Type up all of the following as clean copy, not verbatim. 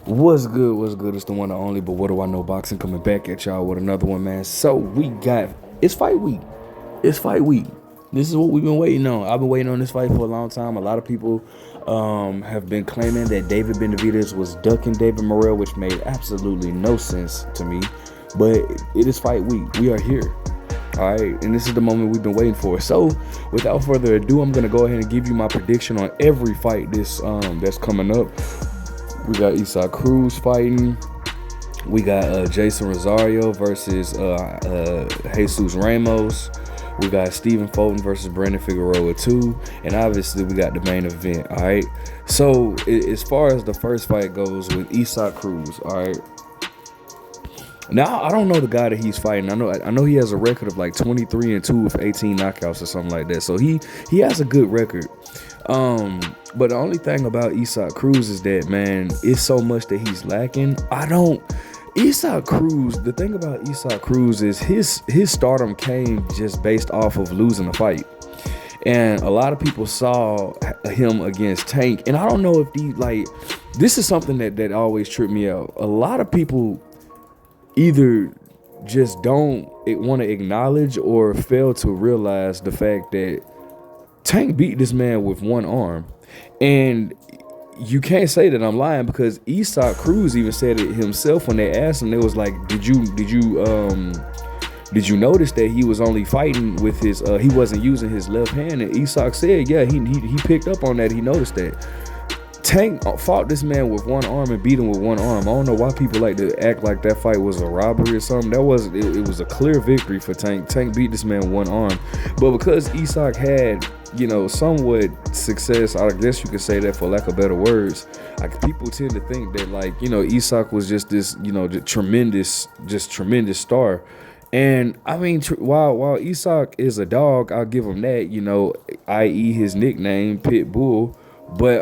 What's good? What's good? It's the one and only, but what do I know? Boxing coming back at y'all with another one, man. So we got it's fight week. It's fight week. This is what we've been waiting on. I've been waiting on this fight for a long time. A lot of people have been claiming that David Benavidez was ducking David Morrell, which made absolutely no sense to me. But it is fight week. We are here. All right, and this is the moment we've been waiting for. So, without further ado, I'm gonna go ahead and give you my prediction on every fight that's coming up. We got Isaac Cruz fighting. We got Jason Rosario versus Jesus Ramos. We got Stephen Fulton versus Brandon Figueroa 2. And obviously, we got the main event, all right? So, as far as the first fight goes with Isaac Cruz, all right? Now, I don't know the guy that he's fighting. I know he has a record of like 23-2 with 18 knockouts or something like that. So, he has a good record. But the only thing about Isaac Cruz is that, man, it's so much that he's lacking. Isaac Cruz, the thing about Isaac Cruz is his stardom came just based off of losing a fight. And a lot of people saw him against Tank. And I don't know if this is something that always tripped me out. A lot of people either just don't want to acknowledge or fail to realize the fact that Tank beat this man with one arm. And you can't say that I'm lying, because Isaac Cruz even said it himself when they asked him. They was like, did you notice that he was only fighting with his he wasn't using his left hand? And Isaac said, yeah, he picked up on that. He noticed that. Tank fought this man with one arm and beat him with one arm. I don't know why people like to act like that fight was a robbery or something. It was a clear victory for Tank. Tank beat this man with one arm. But because Isaac had, somewhat success, I guess you could say that for lack of better words, people tend to think that Isaac was just this, tremendous star. And I mean, while Isaac is a dog, I'll give him that, i.e. his nickname, Pit Bull. But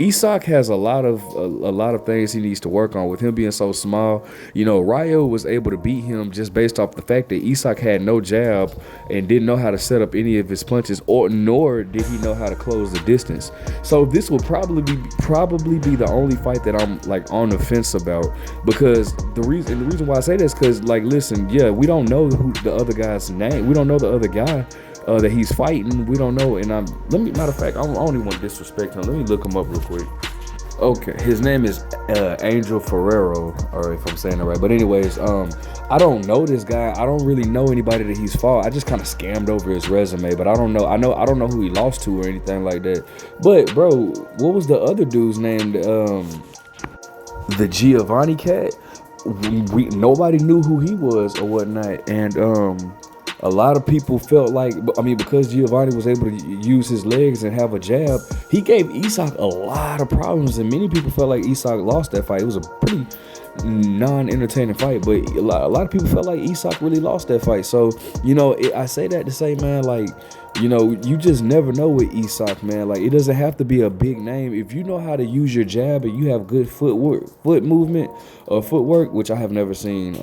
Isaac has a lot of things he needs to work on. With him being so small, Rayo was able to beat him just based off the fact that Isaac had no jab and didn't know how to set up any of his punches, nor did he know how to close the distance. So this will probably be the only fight that I'm on the fence about, because the reason why I say this, because listen, yeah, we don't know who the other guy's name. We don't know the other guy that he's fighting. We don't know. And matter of fact, I don't even want to disrespect him. Let me look him up real quick. Okay, his name is Angel Ferrero, or if I'm saying it right. But anyways, I don't know this guy. I don't really know anybody that he's fought. I just kind of scammed over his resume, but I don't know. I don't know who he lost to or anything like that. But bro, what was the other dude's name? The Giovanni cat. Nobody knew who he was or whatnot, and a lot of people felt because Giovanni was able to use his legs and have a jab, he gave Isaac a lot of problems, and many people felt like Isaac lost that fight. It was a pretty non-entertaining fight, but a lot of people felt like Isaac really lost that fight. So, I say that to say, man, you just never know with Isaac, man. It doesn't have to be a big name. If you know how to use your jab and you have good foot movement or footwork, which I have never seen.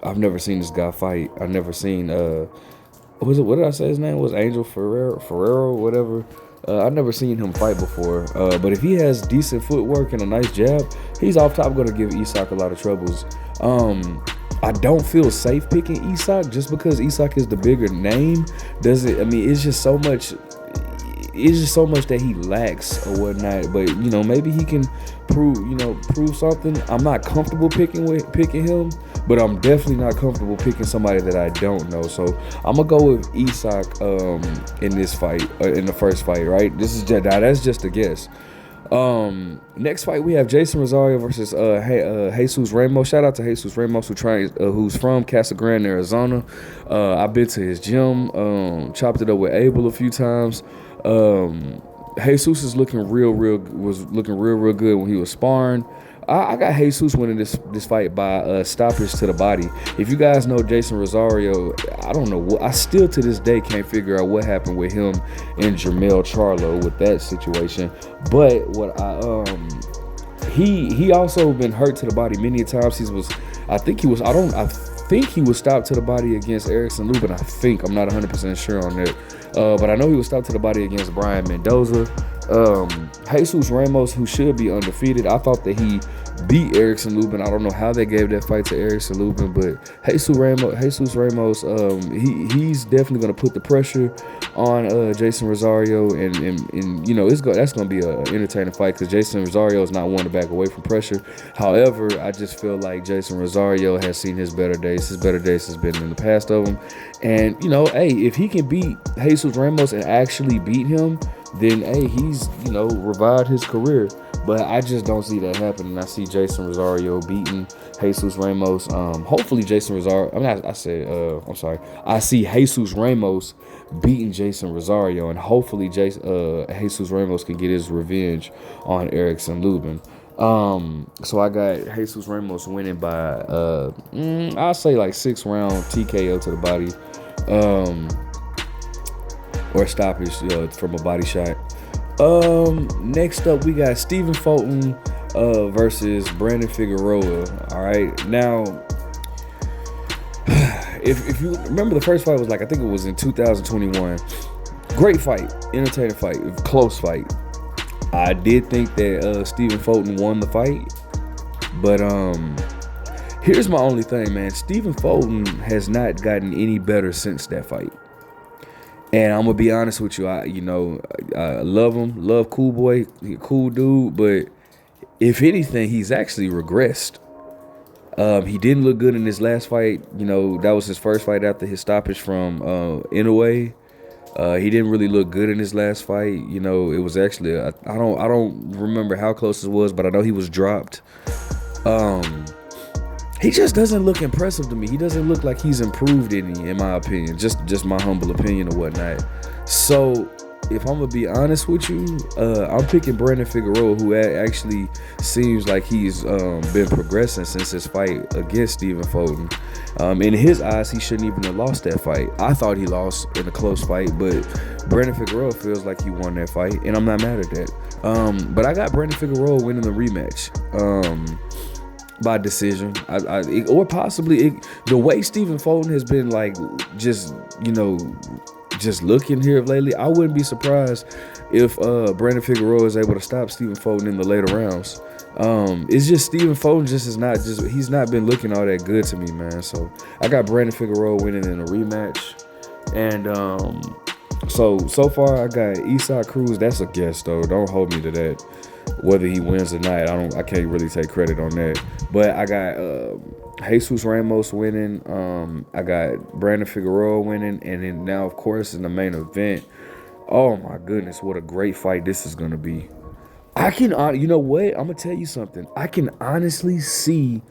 I've never seen this guy fight. I've never seen what did I say his name was? Angel Ferrero, whatever. I've never seen him fight before. But if he has decent footwork and a nice jab, he's off top going to give Isaac a lot of troubles. I don't feel safe picking Isaac just because Isaac is the bigger name. It's just so much. It's just so much that he lacks or whatnot. But maybe he can prove something. I'm not comfortable picking him, but I'm definitely not comfortable picking somebody that I don't know. So I'm gonna go with Isaac in this fight, in the first fight. Right? That's just a guess. Next fight we have Jason Rosario versus Jesus Ramos. Shout out to Jesus Ramos who's from Casa Grande, Arizona. I've been to his gym, chopped it up with Abel a few times. Jesus was looking real good when he was sparring. I got Jesus winning this fight by stoppage to the body. If you guys know Jason Rosario, I don't know. I still to this day can't figure out what happened with him and Jermell Charlo with that situation. But he also been hurt to the body many times. I think he was stopped to the body against Erickson Lubin. I'm not 100% sure on that. But I know he was stopped to the body against Brian Mendoza. Jesus Ramos, who should be undefeated, I thought that he beat Erickson Lubin. I don't know how they gave that fight to Erickson Lubin, but Jesus Ramos, he's definitely going to put the pressure on Jason Rosario, and that's going to be an entertaining fight because Jason Rosario is not one to back away from pressure. However, I just feel like Jason Rosario has seen his better days. His better days has been in the past of him, and if he can beat Jesus Ramos and actually beat him, then he's revived his career. But I just don't see that happening. I see Jason Rosario beating Jesus Ramos. Hopefully Jason Rosario. I see Jesus Ramos beating Jason Rosario, and hopefully Jesus Ramos can get his revenge on Erickson Lubin. So I got Jesus Ramos winning by I'll say like 6-round TKO to the body. Or stoppage from a body shot. Next up, we got Stephen Fulton versus Brandon Figueroa. All right, now, if you remember, the first fight was I think it was in 2021. Great fight, entertaining fight, close fight. I did think that Stephen Fulton won the fight, but here's my only thing, man. Stephen Fulton has not gotten any better since that fight. And I'm gonna be honest with you, I love him, love Cool Boy, he a cool dude, but if anything, he's actually regressed. He didn't look good in his last fight. That was his first fight after his stoppage from Inoue. He didn't really look good in his last fight. It was actually I don't remember how close it was, but I know he was dropped. He just doesn't look impressive to me. He doesn't look like he's improved any, in my opinion. Just my humble opinion or whatnot. So, if I'm gonna be honest with you, I'm picking Brandon Figueroa, who actually seems like he's been progressing since his fight against Stephen Fulton. In his eyes, he shouldn't even have lost that fight. I thought he lost in a close fight, but Brandon Figueroa feels like he won that fight, and I'm not mad at that. But I got Brandon Figueroa winning the rematch. By decision, or possibly the way Stephen Fulton has been just looking here lately. I wouldn't be surprised if Brandon Figueroa is able to stop Stephen Fulton in the later rounds. It's just Stephen Fulton he's not been looking all that good to me, man. So I got Brandon Figueroa winning in a rematch, and so far I got Isaac Cruz. That's a guess though. Don't hold me to that. Whether he wins or not, I can't really take credit on that. But I got Jesus Ramos winning. I got Brandon Figueroa winning, and then now, of course, in the main event. Oh my goodness, what a great fight this is gonna be! You know what? I'm gonna tell you something. I can honestly see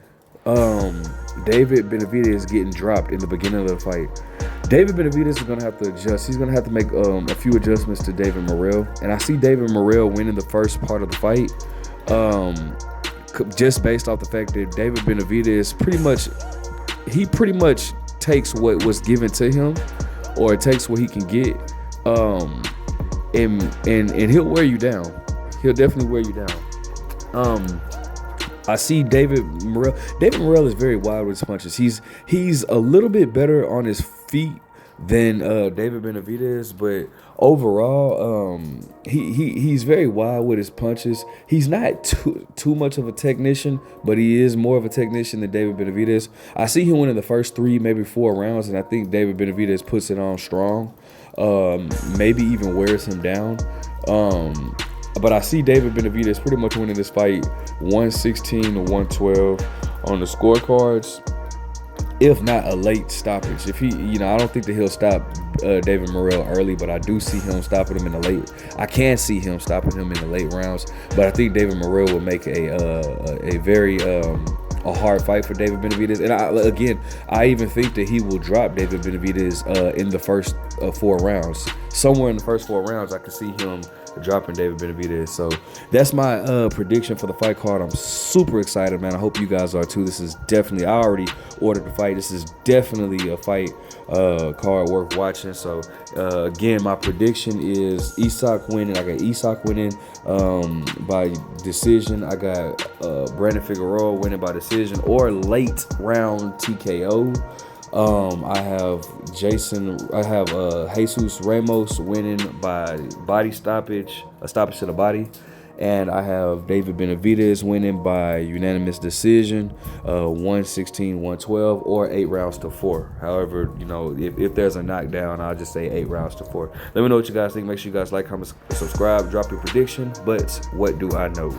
David Benavidez getting dropped in the beginning of the fight. David Benavidez is going to have to adjust. He's going to have to make a few adjustments to David Morrell. And I see David Morrell winning the first part of the fight just based off the fact that David Benavidez pretty much takes what was given to him, or takes what he can get, and he'll wear you down. He'll definitely wear you down. I see David Morrell. David Morrell is very wide with his punches. He's a little bit better on his feet than David Benavidez, but overall, he's very wide with his punches. He's not too much of a technician, but he is more of a technician than David Benavidez. I see him winning the first 3, maybe 4 rounds, and I think David Benavidez puts it on strong, maybe even wears him down. But I see David Benavidez pretty much winning this fight 116 to 112 on the scorecards, if not a late stoppage. If he, I don't think that he'll stop David Morrell early, but I do see him stopping him in the late. I can see him stopping him in the late rounds, but I think David Morrell will make a very hard fight for David Benavidez. And I even think that he will drop David Benavidez in the first 4 rounds. Somewhere in the first 4 rounds, I can see him dropping David Benavidez. So that's my prediction for the fight card. I'm super excited, man. I hope you guys are too. This is definitely, I already ordered the fight. This is definitely a fight card worth watching. So again, my prediction is Isak winning. I got Isak winning by decision. I got Brandon Figueroa winning by decision or late round TKO. I have Jesus Ramos winning by body stoppage, a stoppage to the body. And I have David Benavidez winning by unanimous decision, 116, 112, or 8 rounds to 4. However, if there's a knockdown, I'll just say 8 rounds to 4. Let me know what you guys think. Make sure you guys like, comment, subscribe, drop your prediction. But what do I know?